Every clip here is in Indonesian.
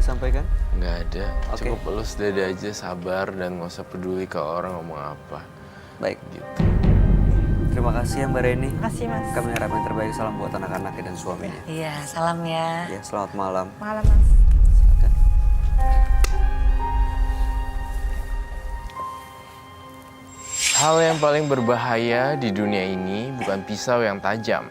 disampaikan? Nggak ada. Oke. Cukup elus dada aja, sabar dan nggak usah peduli kalau orang ngomong apa. Baik. Gitu. Terima kasih ya Mbak Reni. Makasih, Mas. Kami harap yang terbaik, salam buat anak-anaknya dan suaminya. Iya, salam ya. Ya, selamat malam. Malam, Mas. Silakan. Hal yang paling berbahaya di dunia ini bukan pisau yang tajam,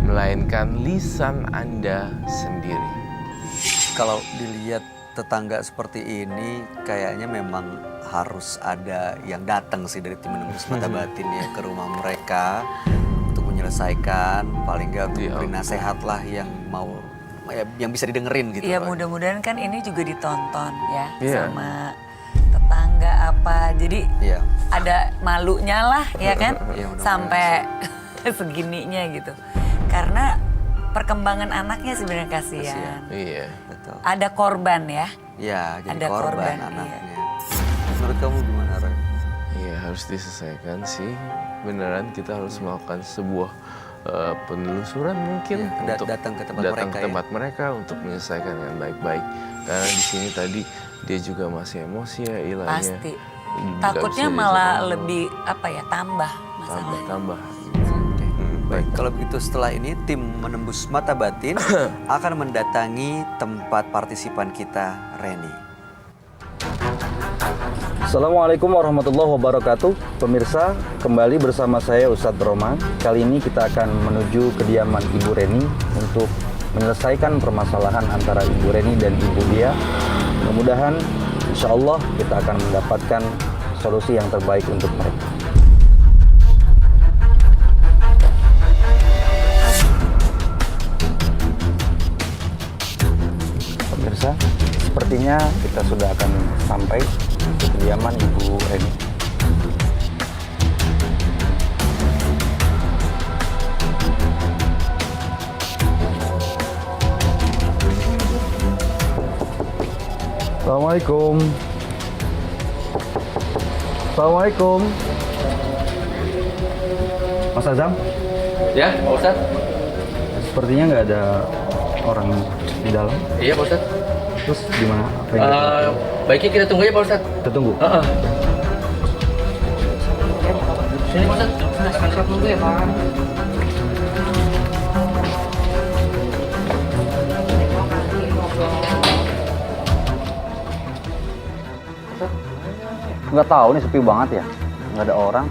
melainkan lisan Anda sendiri. Kalau dilihat tetangga seperti ini, kayaknya memang harus ada yang datang sih dari tim menembus mata batin ya ke rumah mereka untuk menyelesaikan, paling nggak untuk Iya. memberi nasihat lah yang mau yang bisa didengerin gitu. Iya, loh. mudah-mudahan kan ini juga ditonton ya Iya. sama tetangga apa. Jadi Iya. ada malunya lah ya kan Iya, mudah-mudahan sampai segininya gitu. Karena perkembangan anaknya sebenarnya kasihan. Iya. Betul. Ada korban ya. Iya, jadi Ada korban korban, anaknya. Menurut kamu gimana, Roy? Iya, harus diselesaikan sih. Beneran kita harus melakukan sebuah penelusuran mungkin Iya, untuk datang ke tempat datang mereka ke ya. tempat mereka untuk menyelesaikan dengan baik-baik. Karena di sini tadi dia juga masih emosi ya ilahnya. Pasti. Nggak Takutnya bisa malah diajak lebih apa ya tambah masalahnya. tambah. Oke, baik. Kalau begitu setelah ini tim menembus mata batin akan mendatangi tempat partisipan kita, Reni. Assalamualaikum warahmatullahi wabarakatuh. Pemirsa, kembali bersama saya Ustadz Roma. Kali ini kita akan menuju kediaman Ibu Reni untuk menyelesaikan permasalahan antara Ibu Reni dan Ibu Dia. Mudah-mudahan insya Allah kita akan mendapatkan solusi yang terbaik untuk mereka. Pemirsa, sepertinya kita sudah akan sampai ke kediaman Ibu Reni. Assalamualaikum. Assalamualaikum. Mas Azam, Ya, Pak Ustadz. sepertinya nggak ada orang di dalam. Iya, Pak Ustadz. Terus gimana? Apa yang kita Baiknya kita tunggu ya, Pak Ustadz. kita tunggu? Sini, Pak Ustadz. Sekarang tunggu ya, Pak. Nggak tahu nih, sepi banget ya. Nggak ada orang.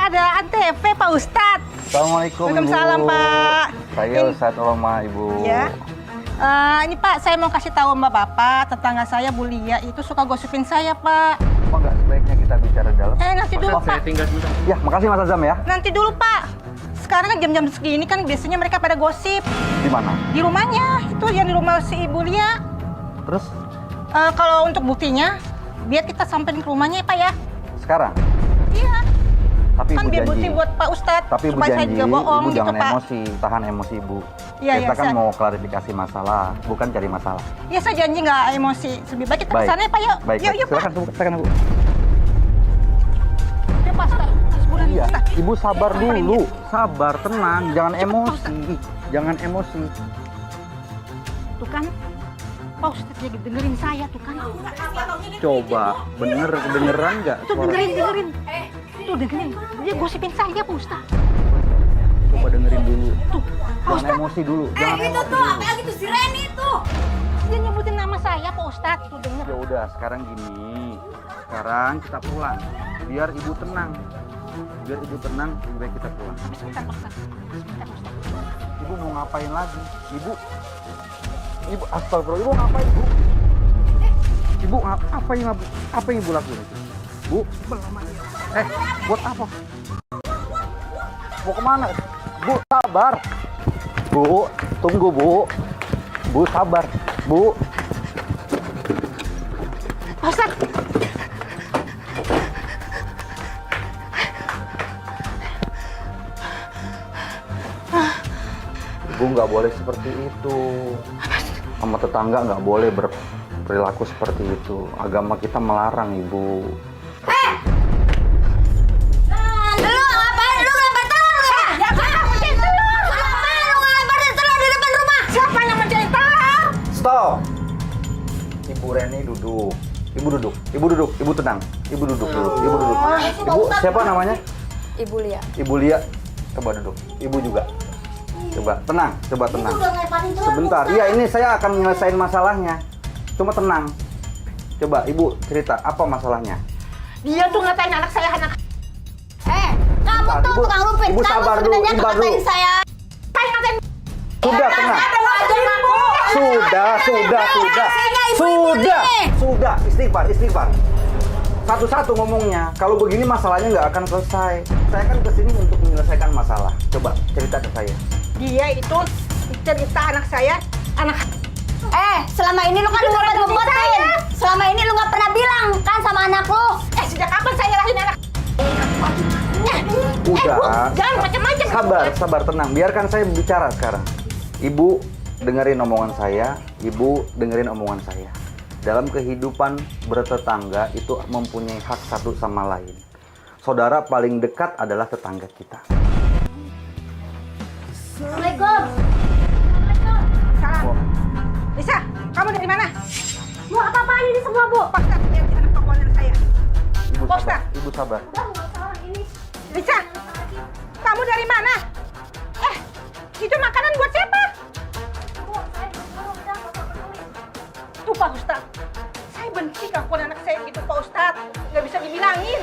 Ada Antv Pak Ustadz. Assalamualaikum Waalaikumsalam, Ibu. Pak. Saya Ustadz Roma, Ibu. Ya. Ini Pak, saya mau kasih tahu Mbak Bapak, tetangga saya Bu Lia itu suka gosipin saya, Pak. Apa nggak sebaiknya kita bicara dalam? Nanti dulu, Pak. Saya tinggal dulu. Ya, makasih Mas Azam ya. Nanti dulu, Pak. Sekarang kan jam-jam segini kan biasanya mereka pada gosip. Di mana? Di rumahnya, itu yang di rumah si Ibu Lia. Terus Kalau untuk buktinya, biar kita samperin ke rumahnya ya, Pak ya. sekarang? Iya. Tapi Kan Ibu biar janji. bukti buat Pak Ustadz. Tapi Ibu supaya saya janji, juga bohong Ibu gitu, jangan Pak. emosi, tahan emosi Ibu. Iya, Kita iya, kan saya- mau klarifikasi masalah, bukan cari masalah. Ya, saya janji nggak emosi. Lebih baik kita Baik. kesana ya, Pak, yuk. Baik, Yuk, yuk, Pak. silakan silakan Ibu. Yuk, Pak Ustadz. Sebulan, Iya, Ustadz. Ibu sabar Samperin dulu, dia. sabar, tenang, jangan emosi, jangan emosi. Tuh kan, Pak Ustadz lagi dengerin saya tuh kan. Coba, kedengeran nggak Tuh suara? dengerin. Tuh dengerin. Dia gosipin saya Pak Ustadz. Coba dengerin dulu. Tuh, Pak Jangan Ustadz. emosi dulu, jangan Itu emosi tuh, dulu. apalagi tuh si Reni tuh. Dia nyebutin nama saya Pak Ustadz. Tuh denger. Ya udah, sekarang gini. Sekarang kita pulang, biar Ibu tenang. Biar Ibu tenang, lebih baik kita pulang. Sebentar Pak Ustadz. Sebentar Pak Ustadz. Ibu mau ngapain lagi? Ibu astagfirullah, Ibu ngapain, Bu? Ibu apa yang Ibu lakuin itu? Bu, buat apa? Mau kemana? Bu, sabar. Bu, tunggu, Bu. Bu, sabar. Bu, Pak Ustadz. Ibu nggak boleh seperti itu. Sama tetangga nggak boleh berperilaku seperti itu. Agama kita melarang, Ibu. Lu ngapain? Lu ngelempar telur ya? Ngapain lu ngelempar telur di depan rumah? Siapa yang mencari telur? Stop! Ibu duduk, ibu tenang. Ibu duduk dulu, ibu duduk. Ibu siapa namanya? Ibu Lia. Ibu Lia. Coba duduk. Ibu juga. Coba tenang. Sebentar. Iya, ini saya akan menyelesaikan masalahnya. Cuma tenang. Coba ibu cerita apa masalahnya? Dia tuh ngatain anak saya anak. Kamu Bentar, tuh Ibu. tukang rumpin. Ibu Kamu sabar dulu, sebenarnya sabar ngatain dulu. saya. Saya ngatain. Sudah tenang. Sudah. Istighfar. Satu-satu ngomongnya. Kalau begini masalahnya nggak akan selesai. Saya kan kesini untuk menyelesaikan masalah. Coba cerita ke saya. Dia itu cerita anak saya anak. Selama ini lu kan ngumpet-ngumpetin. Selama ini lu nggak pernah bilang kan sama anak lu. Sejak kapan saya nyerahin anak? Udah. Bu, jangan macam-macam. Sabar, tenang. Biarkan saya bicara sekarang. Ibu dengerin omongan saya. Ibu dengerin omongan saya. Dalam kehidupan bertetangga itu mempunyai hak satu sama lain. Saudara paling dekat adalah tetangga kita. Assalamualaikum. Salam. Lisa, kamu dari mana? Bu, apa-apaan ini semua, Bu? Paksa yang anak kawan saya. Ibu Bos, sabar. Ibu sabar. Udah, nggak salah ini. Lisa, kamu dari mana? Itu makanan buat siapa? Bu, saya udah nggak usah peduli. Tuh Pak Ustadz, saya benci kelakuan anak saya gitu Pak Ustadz. Nggak bisa dibilangin.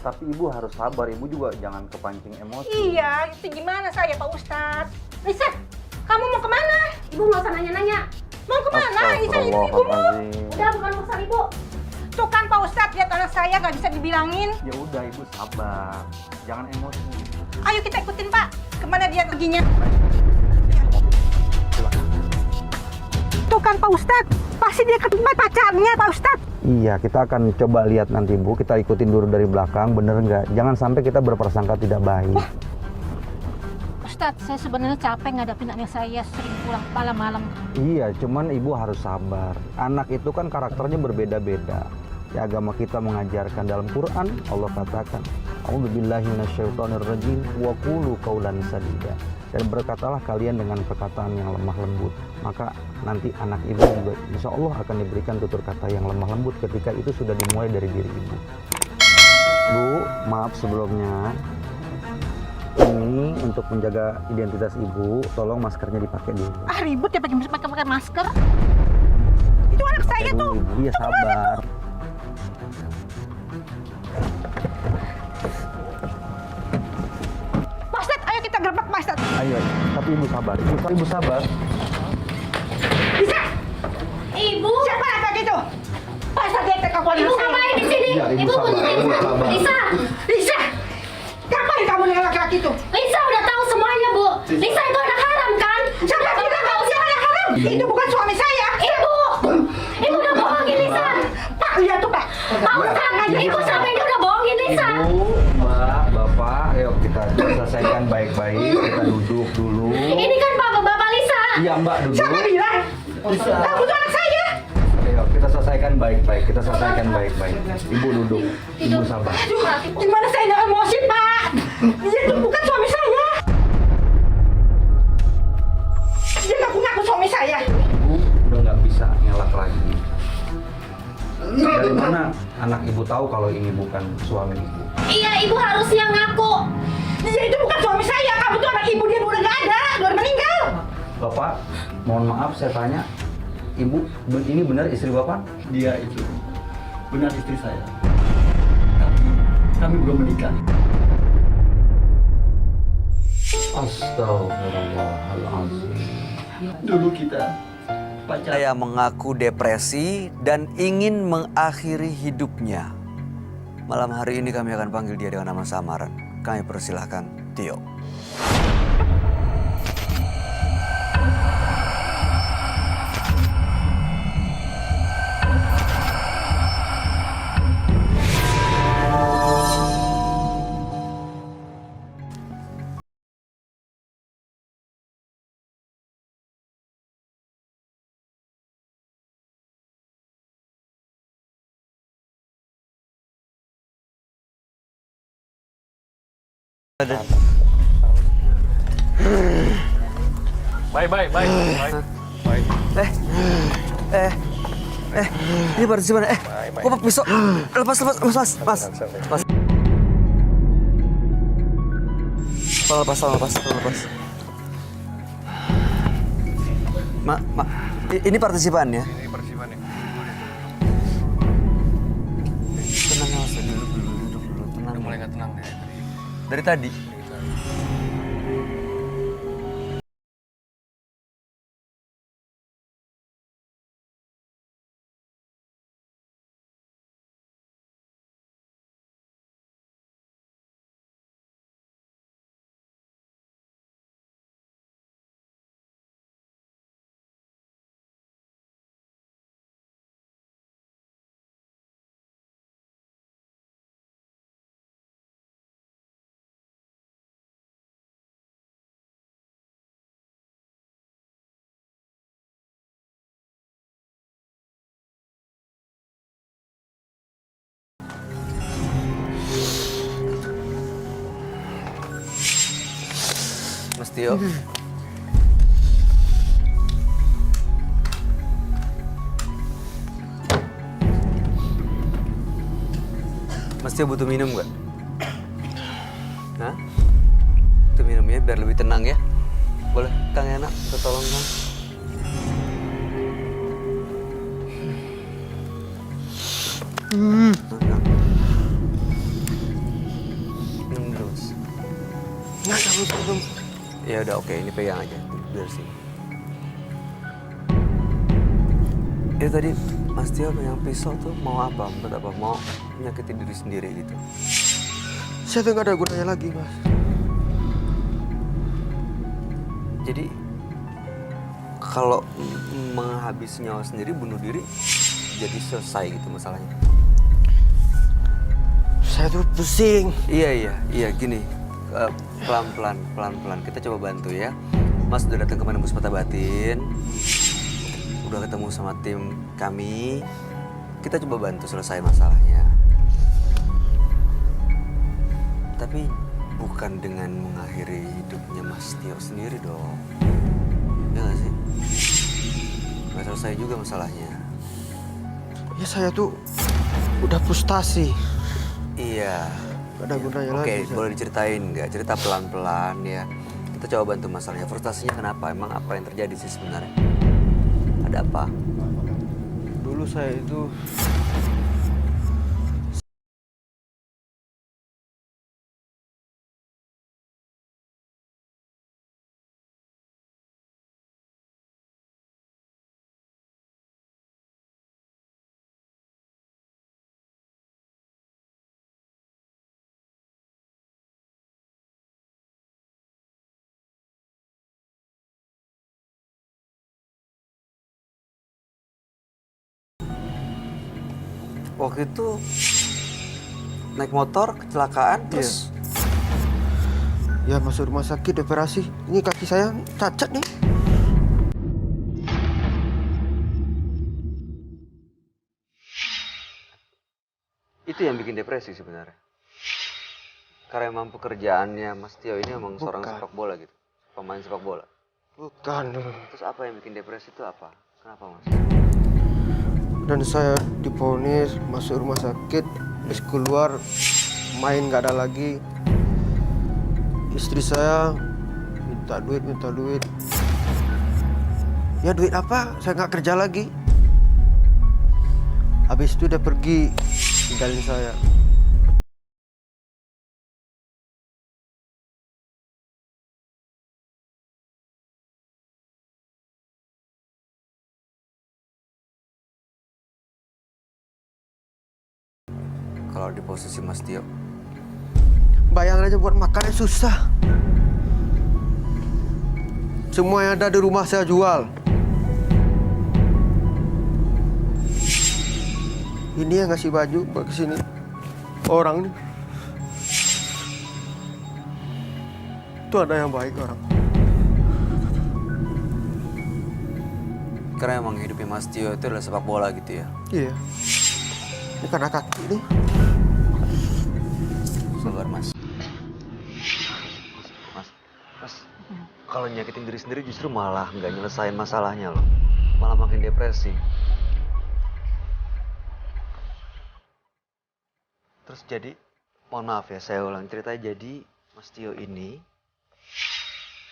Tapi ibu harus sabar. Ibu juga jangan kepancing emosi. Iya, itu gimana saya Pak Ustadz? Lisa, kamu mau kemana? Ibu nggak usah nanya-nanya. Mau kemana? Lisa, ini ibumu. Astagfirullahaladzim. Udah, bukan urusan Ibu. Tuh kan Pak Ustadz, lihat anak saya nggak bisa dibilangin. Ya udah ibu sabar. Jangan emosi. Ayo kita ikutin Pak. Kemana dia perginya? Tuh kan Pak Ustadz, pasti dia ke tempat pacarnya Pak Ustadz. Iya, kita akan coba lihat nanti Bu. Kita ikutin dulu dari belakang, bener nggak? Jangan sampai kita berprasangka tidak baik. Ustadz, saya sebenarnya capek ngadapin anak saya sering pulang malam-malam. Iya, cuman ibu harus sabar. Anak itu kan karakternya berbeda-beda. Ya, agama kita mengajarkan dalam Quran, Allah katakan, A'udzubillahi minasyaitonirrajim wa qulu qaulan sadida. Dan berkatalah kalian dengan perkataan yang lemah lembut. Maka nanti anak ibu juga insya Allah akan diberikan tutur kata yang lemah lembut ketika itu sudah dimulai dari diri ibu. Bu, maaf sebelumnya. Ini untuk menjaga identitas ibu, tolong maskernya dipakai dulu. Ribut ya pakai masker. Itu anak saya tuh. Ibu, ya sabar. Pak Ustadz, ayo kita gerbek Pak Ustadz. Ayo, tapi ibu sabar. Ibu sabar. Bisa? Ibu. Siapa yang kayak gitu? Pak Ustadz, lihat kelakuan Ibu anak saya. ngapain di sini? Iya, Ibu Ibu sabar, butuh Ibu sabar. Lisa. Lisa, ngapain kamu dengan laki-laki itu? Lisa udah tahu semuanya, Bu. Lisa itu anak haram kan? Siapa bilang kamu dia anak haram? Itu bukan suami saya. Ibu. Ibu udah bohongin Lisa. Pak, lihat tuh Pak. Pak Ustadz, Ibu sampai ini udah bohongin Lisa. Ibu, Mbak, Bapak, ayo kita selesaikan baik-baik. Kita duduk dulu. Ini kan Bapak Lisa. Iya, Mbak, duduk. Siapa bilang? Kamu tuh anak saya. Ayo, kita selesaikan baik-baik. Kita selesaikan baik-baik. Ibu duduk. Ibu sabar. Aduh, gimana saya nggak emosi Pak? Dia itu bukan suami saya. Dia nggak punya aku suami saya. Ibu udah nggak bisa ngelak lagi. Dari mana anak ibu tahu kalau ini bukan suami ibu? Iya, Ibu harusnya ngaku. Dia itu bukan suami saya. Kamu tuh anak ibu, dia udah nggak ada, udah meninggal. Bapak, mohon maaf saya tanya. Ibu, ini benar istri Bapak? Dia itu benar istri saya. Tapi kami belum menikah. Astagfirullahaladzim. Dulu kita pacaran. Saya mengaku depresi dan ingin mengakhiri hidupnya. Malam hari ini kami akan panggil dia dengan nama samaran. Kami persilahkan Tio. Baik. Ini partisipan. Kok pisau? Lepas, mas. Lepas. Ini partisipan ya? Ini partisipan ya. Tenang mas, duduk dulu. Tenang. Udah mulai nggak tenang deh. Dari tadi? Mas Tio. Mas Tio butuh minum nggak? Hah? Butuh minum ya, biar lebih tenang ya. Boleh, Kang Yana, tolong Kang. Nah, Kang. Minum dulu, Mas. Belum. Ya udah oke, ini pegang aja biar sini. Itu tadi Mas Tio yang pisau tuh mau apa? Buat apa? Mau menyakiti diri sendiri gitu. Saya tuh nggak ada gunanya lagi, Mas. Jadi kalau menghabisi nyawa sendiri, bunuh diri, jadi selesai gitu masalahnya. Saya tuh pusing. Iya gini. Pelan-pelan kita coba bantu ya. Mas udah datang ke Menembus Mata Batin, udah ketemu sama tim kami, kita coba bantu selesai masalahnya. Tapi bukan dengan mengakhiri hidupnya Mas Tio sendiri dong, ya nggak sih? Nggak selesai juga masalahnya. Ya saya tuh udah frustasi. Iya. Gak ada gunanya lagi. Oke, saya. boleh diceritain nggak? Cerita pelan-pelan ya. Kita coba bantu masalahnya. Frustasinya kenapa? Emang apa yang terjadi sih sebenarnya? Ada apa? Dulu saya itu Waktu itu naik motor kecelakaan terus ya masuk rumah sakit operasi. Ini kaki saya cacat nih. itu yang bikin depresi sebenarnya. Karena emang pekerjaannya Mas Tio ini emang seorang Bukan. sepak bola gitu, pemain sepak bola. Bukan. Terus apa yang bikin depresi itu apa? Kenapa Mas? Dan saya divonis masuk rumah sakit, terus keluar main nggak ada lagi. Istri saya minta duit. Ya duit apa? Saya nggak kerja lagi. Habis itu dia pergi tinggalin saya. Kalau di posisi Mas Tio, Bayangin aja buat makannya susah. Semua yang ada di rumah saya jual. Ini yang ngasih baju buat kesini. Orang nih. Itu ada yang baik orang. karena emang hidupnya Mas Tio itu adalah sepak bola gitu ya. Iya. Ini karena kaki nih. Sabar Mas. Mas, kalau nyakitin diri sendiri justru malah nggak nyelesain masalahnya loh. Malah makin depresi. Terus jadi, mohon maaf ya, saya ulang cerita. Jadi Mas Tio ini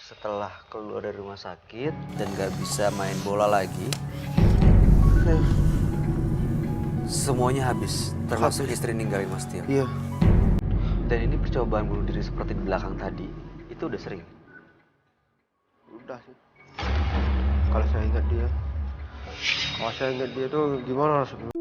setelah keluar dari rumah sakit dan gak bisa main bola lagi, semuanya habis, termasuk istri ninggalin Mas Tio. Iya. Dan ini percobaan bunuh diri seperti di belakang tadi, itu udah sering. Udah sih. Kalau saya ingat dia tuh gimana rasanya?